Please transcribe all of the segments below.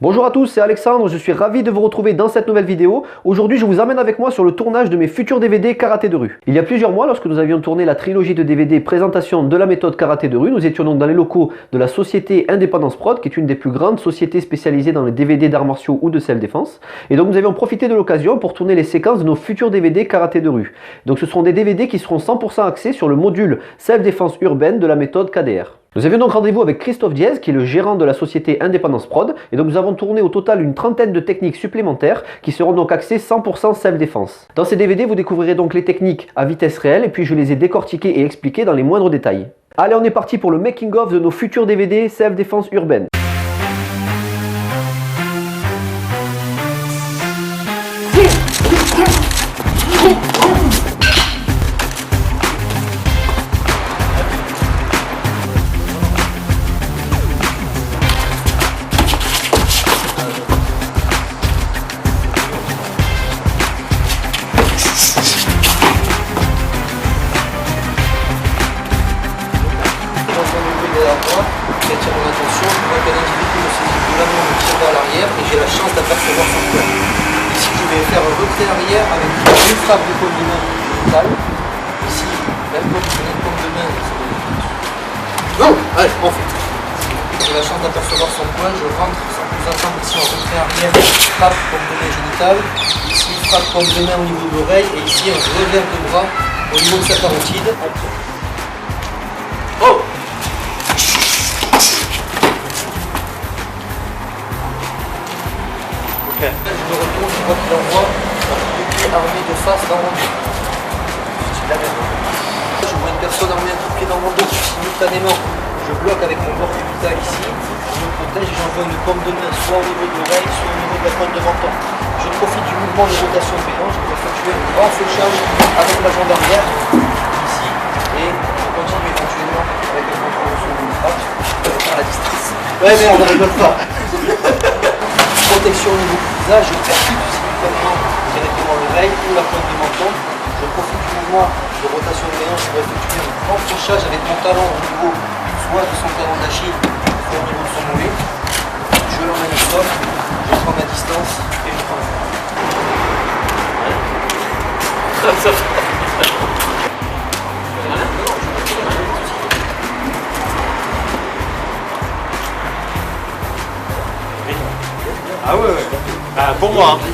Bonjour à tous, c'est Alexandre, je suis ravi de vous retrouver dans cette nouvelle vidéo. Aujourd'hui, je vous amène avec moi sur le tournage de mes futurs DVD Karaté de rue. Il y a plusieurs mois, lorsque nous avions tourné la trilogie de DVD présentation de la méthode Karaté de rue, nous étions donc dans les locaux de la société Indépendance Prod, qui est une des plus grandes sociétés spécialisées dans les DVD d'arts martiaux ou de self-défense. Et donc nous avions profité de l'occasion pour tourner les séquences de nos futurs DVD Karaté de rue. Donc ce seront des DVD qui seront 100% axés sur le module self-défense urbaine de la méthode KDR. Nous avions donc rendez-vous avec Christophe Diez, qui est le gérant de la société Indépendance Prod, et donc nous avons tourné au total une trentaine de techniques supplémentaires qui seront donc axées 100% self-défense. Dans ces DVD, vous découvrirez donc les techniques à vitesse réelle, et puis je les ai décortiquées et expliquées dans les moindres détails. Allez, on est parti pour le making-of de nos futurs DVD self-défense urbaine. J'attire mon attention, je vois qu'un individu me saisit violemment, me tire vers l'arrière et j'ai la chance d'apercevoir son cœur. Ici, je vais faire un retrait arrière avec une frappe de paume de main totale. Ici, même paume de main. Non, allez, on fait. J'ai la chance d'apercevoir son poing, je rentre sans plus attendre ici en retrait arrière, frappe paume de main génitale. Ici, frappe paume de main au niveau de l'oreille et ici un revers de bras au niveau de sa carotide. Oh! Je me retourne, je vois qu'il envoie le pied armé de face dans mon dos. Je vois une personne armée un coup de pied dans mon dos. Simultanément, je bloque avec mon bord cubital ici. Je me protège et j'envoie une paume de main soit au niveau de l'oreille, soit au niveau de la pointe de menton. Je profite du mouvement de rotation de mélange pour effectuer un grand fléchage avec la jambe arrière ici. Et je continue éventuellement avec le contrôle sur une frappe à la distance. Ouais, mais on ne rigole pas. Protection au niveau du visage, je percute simultanément directement l'oreille ou la pointe du menton. Je profite du mouvement de rotation de mélange pour effectuer un grand fléchage avec mon talon au niveau soit de son talon d'Achille, soit au niveau de son mollet. Je l'emmène au sol, je prends ma distance et je prends le fond. Ah ouais. Pour moi. Je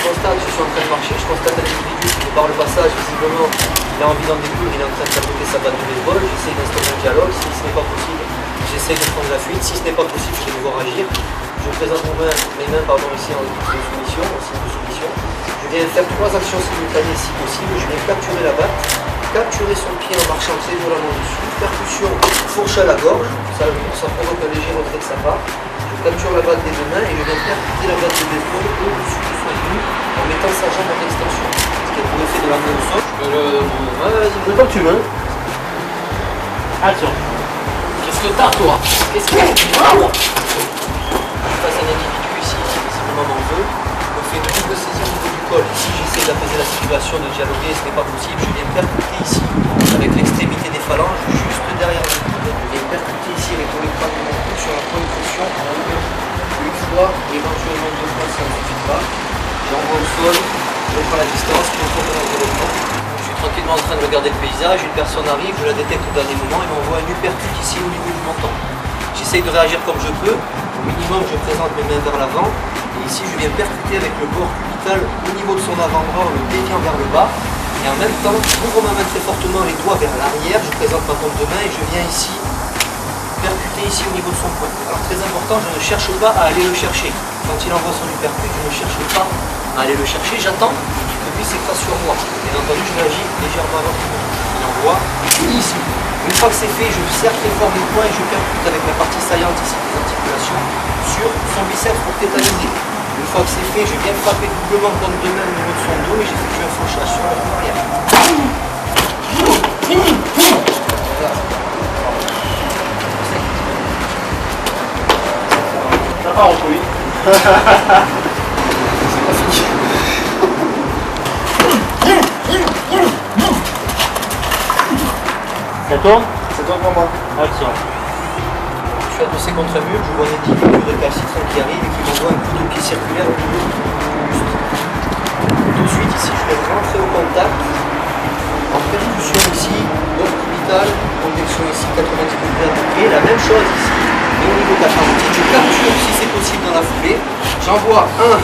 constate, je suis en train de marcher, je constate un individu qui me barre le passage, visiblement il a envie d'en découdre, il est en train de tapoter sa batte de baseball, j'essaie d'instaurer un dialogue, si ce n'est pas possible, j'essaie de prendre la fuite, si ce n'est pas possible, je vais devoir agir. Je présente mes mains ici en soumission, en signe de soumission. Je viens faire 3 actions simultanées si possible, je viens capturer la batte, capturer son pied en marchant très violemment dessus, percussion, fourche à la gorge, ça provoque un léger retrait de sa part. Je capture la batte des deux mains et je viens percuter la batte de baseball au-dessus de son genou en mettant sa jambe en extension. Ce qui a pour effet de l'amener au sol. Vas-y, le temps que tu veux. Action. Qu'est-ce que t'as, toi? Qu'est-ce que t'as? Je passe un individu ici, visiblement nerveux. On fait une double saisie au niveau du col. Ici, j'essaie d'apaiser la situation, de dialoguer, ce n'est pas possible. Je viens percuter ici avec l'extrémité des phalanges, juste derrière le coude. Je viens percuter ici avec le crâne de mon coude sur la point de pression. Une fois, éventuellement 2 fois, ça ne suffit pas. J'envoie au sol, je prends la distance, contrôle de l'environnement. Je suis tranquillement en train de regarder le paysage, une personne arrive, je la détecte au dernier moment et m'envoie un uppercut ici au niveau du menton. J'essaye de réagir comme je peux, au minimum je présente mes mains vers l'avant, et ici je viens percuter avec le bord cubital au niveau de son avant-bras en le déviant vers le bas, et en même temps j'ouvre ma main très fortement, les doigts vers l'arrière, je présente ma paume de main et je viens ici percuter ici au niveau de son poing. Alors très important, je ne cherche pas à aller le chercher. Quand il envoie son uppercut, je ne cherche pas à aller le chercher, j'attends que lui s'écrase sur moi. Bien entendu, je réagis légèrement avant qu'il envoie ici. Une fois que c'est fait, je serre très fort les poings et je percute avec la partie saillante ici des articulations sur son biceps pour tétaniser. Une fois que c'est fait, je viens frapper doublement comme de main au niveau de son dos et j'effectue un fauchage sur la jambe arrière. Voilà. Ça part en couille. C'est pas fini. Ça tourne? C'est toi pour moi. Action. Je faire de ces contre-murs, je vois un individu récalcitrant qui arrive et qui m'envoie un coup de pied circulaire au niveau du buste. Tout de suite ici, je vais rentrer au contact, en percussion ici, orbital, convection ici, 90 degrés à peu près, la même chose ici, et au niveau de la carotide, je capture si c'est possible dans la foulée, j'envoie 1,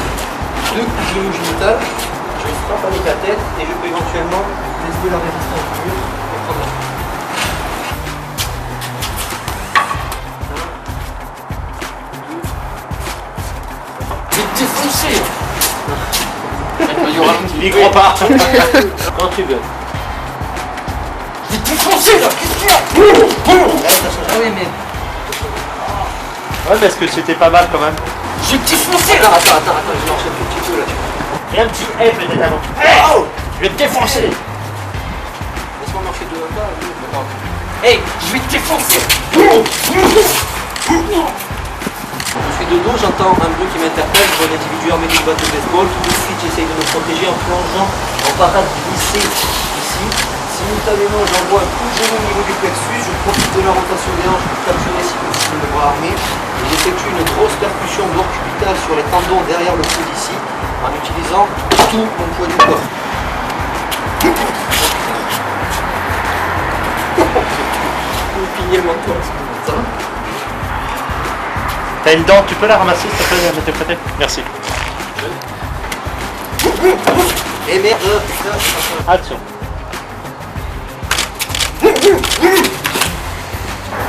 2 coups de genou génital, je frappe avec la tête et je peux éventuellement tester la résistance du mur et prendre la. Défoncé. Il y croit pas. Quand tu veux. J'ai défoncé là. Qu'est-ce qu'il y a? Ah oui, mais. Ouais, parce que c'était pas mal quand même. J'ai défoncé là. Attends, je marche un tout petit peu là. Et un petit F peut-être avant. Oh, je vais te défoncer. Laisse-moi marcher de là-bas. Hey, je vais te défoncer. Je suis de dos, j'entends un bruit qui m'interpelle, je vois un individu armé d'une batte de baseball, tout de suite j'essaye de me protéger en plongeant en parade glissée ici. Simultanément j'envoie un coup de genou au niveau du plexus, je profite de la rotation des hanches pour capturer si possible le bras armé. Et j'effectue une grosse percussion bord cubital sur les tendons derrière le coude ici, en utilisant tout mon poids du corps. Vous pignez le menton, ça va? T'as une dent, tu peux la ramasser s'il te plaît, de côté? Merci. Et merde, putain, Action. un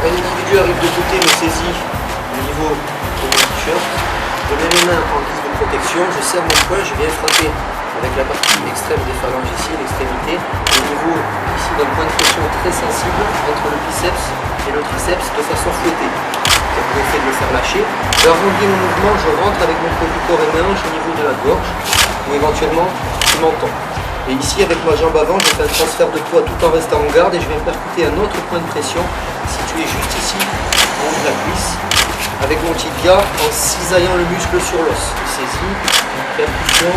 individu arrive de côté, me saisit au niveau de mon t-shirt, je mets mes mains en guise de protection, je serre mon poing, je viens frapper avec la partie extrême des phalanges ici, l'extrémité, au niveau ici d'un point de pression très sensible entre le biceps et le triceps de façon fouettée. Ça vous fait de le faire lâcher. J'arrondis mon mouvement, je rentre avec mon poids du corps et mes hanches au niveau de la gorge ou éventuellement du menton. Et ici, avec ma jambe avant, je fais un transfert de poids tout en restant en garde et je viens percuter un autre point de pression situé juste ici, en haut de la cuisse, avec mon tibia en cisaillant le muscle sur l'os. Saisie, percussion,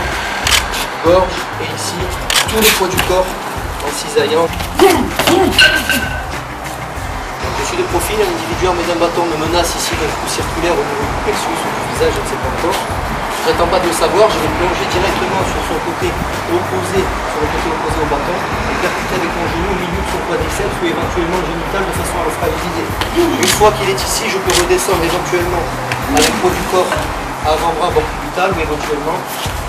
gorge et ici, tout le poids du corps en cisaillant. Donc, je suis de profil, un individu armé d'un bâton me menace ici d'un coup circulaire au niveau du plexus ou du visage, je ne sais pas encore. Je n'attends pas de le savoir, je vais plonger directement sur son côté opposé, au bâton, et percuter avec mon genou au milieu de son quadriceps ou éventuellement génital de façon à le fragiliser. Une fois qu'il est ici, je peux redescendre éventuellement avec le poids du corps avant-bras, bord cubital, ou éventuellement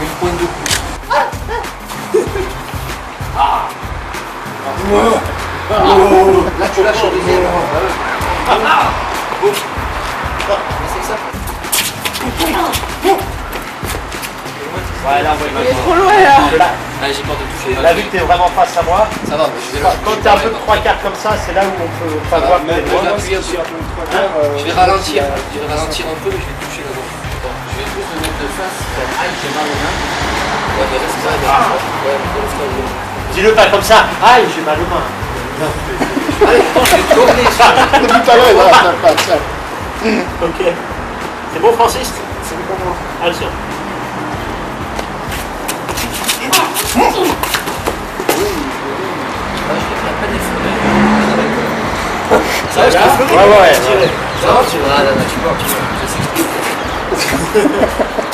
une pointe de coude. Là tu lâches le deuxième. Essaye ça. Ouais, là, ouais, Il est trop loin là. Allez, j'ai peur de toucher. Là, vu que t'es vraiment face à moi, Ça va, mais je vais quand t'es un peu de 3 quarts comme ça, c'est là où on peut pas voir que mais les moi, doigts. appuyer un peu. Je vais ralentir. Je vais ralentir un peu, mais je vais toucher la gorge. Je vais plus me mettre de face. Aïe, j'ai mal aux mains. Ouais, mais reste là. Ouais, mais reste là. Dis-le pas comme ça. Aïe, j'ai mal aux mains. Allez, je vais tourner sur Ok. C'est bon, Francis? C'est bon pour moi. Action. Ça va, je te fais Ouais. Ça va, tu vas. Tu vois,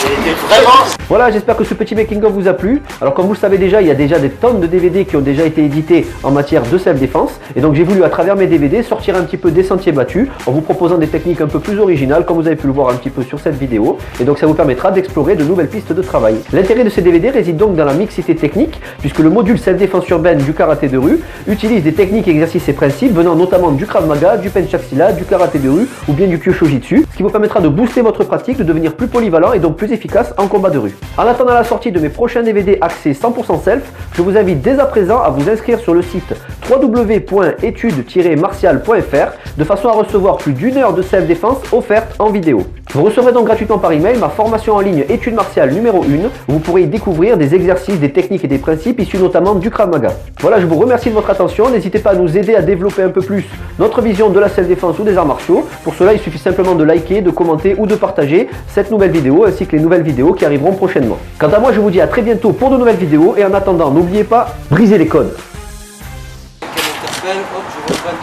Il était vraiment. Voilà, j'espère que ce petit making-of vous a plu. Alors comme vous le savez déjà, il y a déjà des tonnes de DVD qui ont déjà été édités en matière de self-défense. Et donc j'ai voulu à travers mes DVD sortir un petit peu des sentiers battus en vous proposant des techniques un peu plus originales comme vous avez pu le voir un petit peu sur cette vidéo. Et donc ça vous permettra d'explorer de nouvelles pistes de travail. L'intérêt de ces DVD réside donc dans la mixité technique puisque le module self-défense urbaine du karaté de rue utilise des techniques, exercices et principes venant notamment du Krav Maga, du Pencak Silat, du karaté de rue ou bien du Kyosho-jitsu, ce qui vous permettra de booster votre pratique, de devenir plus polyvalent et donc plus efficace en combat de rue. En attendant la sortie de mes prochains DVD axés 100% self, je vous invite dès à présent à vous inscrire sur le site www.etudes-martial.fr de façon à recevoir plus d'1 heure de self-défense offerte en vidéo. Vous recevrez donc gratuitement par email ma formation en ligne Études martiales numéro 1 où vous pourrez y découvrir des exercices, des techniques et des principes issus notamment du Krav Maga. Voilà, je vous remercie de votre attention. N'hésitez pas à nous aider à développer un peu plus notre vision de la self-défense ou des arts martiaux. Pour cela, il suffit simplement de liker, de commenter ou de partager cette nouvelle vidéo ainsi que les nouvelles vidéos qui arriveront prochainement. Quant à moi, je vous dis à très bientôt pour de nouvelles vidéos et en attendant, n'oubliez pas, brisez les codes. Hop, je vois pas de